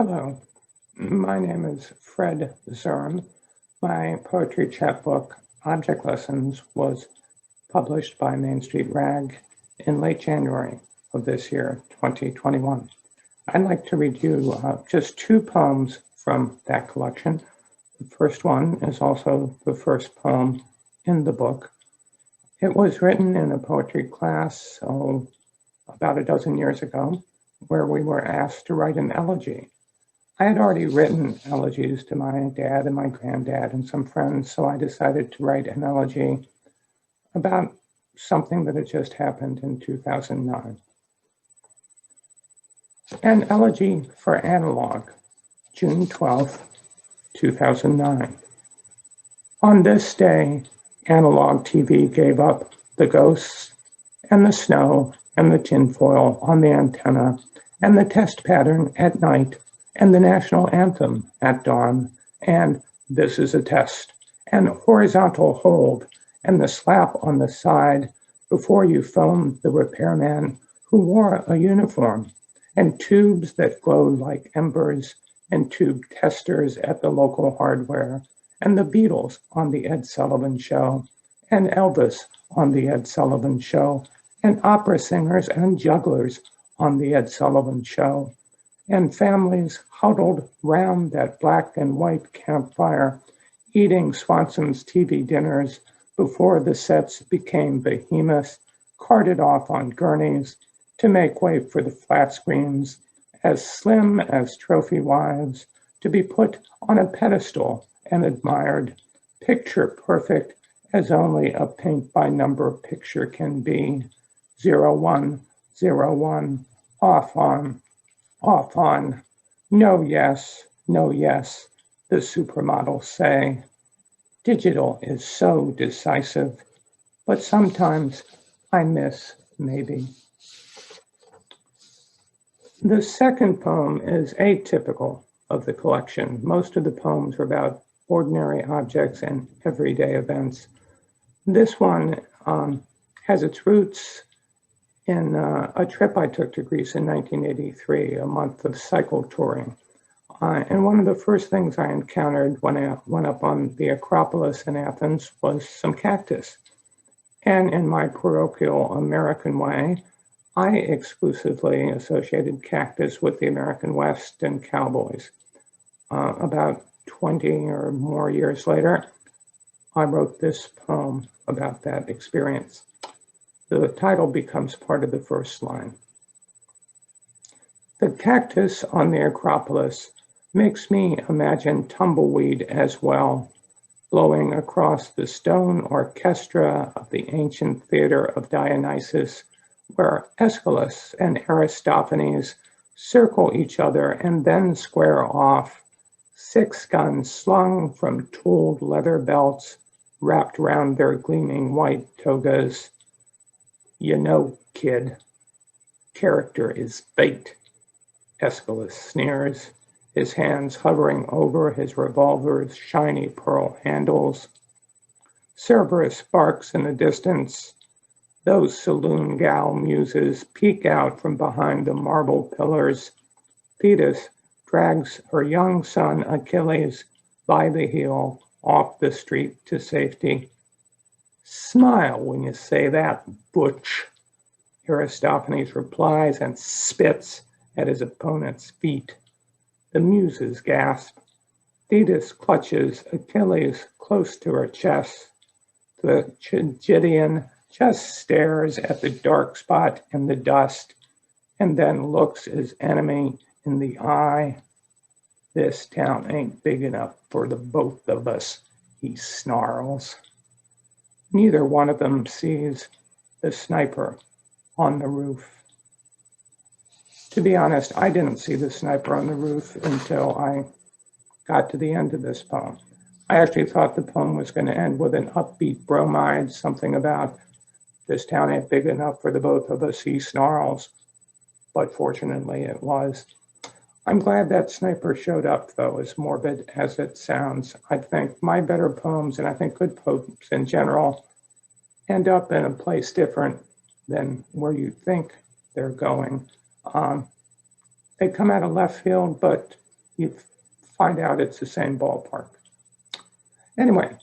Hello, my name is Fred Zirm. My poetry chapbook, Object Lessons, was published by Main Street Rag in late January of this year, 2021. I'd like to read you just two poems from that collection. The first one is also the first poem in the book. It was written in a poetry class, about a dozen years ago, where we were asked to write an elegy. I had already written elegies to my dad and my granddad and some friends, so I decided to write an elegy about something that had just happened in 2009. An elegy for analog, June 12th, 2009. On this day, analog TV gave up the ghosts and the snow and the tinfoil on the antenna and the test pattern at night and the national anthem at dawn, and this is a test, and horizontal hold, and the slap on the side before you phoned the repairman who wore a uniform, and tubes that glowed like embers, and tube testers at the local hardware, and the Beatles on the Ed Sullivan Show, and Elvis on the Ed Sullivan Show, and opera singers and jugglers on the Ed Sullivan Show, and families huddled round that black and white campfire, eating Swanson's TV dinners before the sets became behemoths, carted off on gurneys to make way for the flat screens, as slim as trophy wives, to be put on a pedestal and admired, picture perfect as only a paint-by-number picture can be. 0101, off on, no yes, the supermodels say. Digital is so decisive, but sometimes I miss maybe. The second poem is atypical of the collection. Most of the poems are about ordinary objects and everyday events. This one has its roots in a trip I took to Greece in 1983, a month of cycle touring. And one of the first things I encountered when I went up on the Acropolis in Athens was some cactus. And in my parochial American way, I exclusively associated cactus with the American West and cowboys. About 20 or more years later, I wrote this poem about that experience. The title becomes part of the first line. The cactus on the Acropolis makes me imagine tumbleweed as well, blowing across the stone orchestra of the ancient theater of Dionysus, where Aeschylus and Aristophanes circle each other and then square off, 6 guns slung from tooled leather belts wrapped round their gleaming white togas. You know, kid, character is fate, Aeschylus sneers, his hands hovering over his revolver's shiny pearl handles. Cerberus barks in the distance. Those saloon gal muses peek out from behind the marble pillars. Thetis drags her young son Achilles by the heel off the street to safety. Smile when you say that, butch, Aristophanes replies and spits at his opponent's feet. The muses gasp. Thetis clutches Achilles close to her chest. The tragedian just stares at the dark spot in the dust and then looks his enemy in the eye. This town ain't big enough for the both of us, he snarls. Neither one of them sees the sniper on the roof. To be honest, I didn't see the sniper on the roof until I got to the end of this poem. I actually thought the poem was going to end with an upbeat bromide, something about this town ain't big enough for the both of us, he snarls. But fortunately it was. I'm glad that sniper showed up, though, as morbid as it sounds. I think my better poems, and I think good poems in general, end up in a place different than where you think they're going. They come out of left field, but you find out it's the same ballpark. Anyway,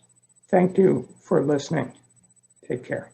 thank you for listening. Take care.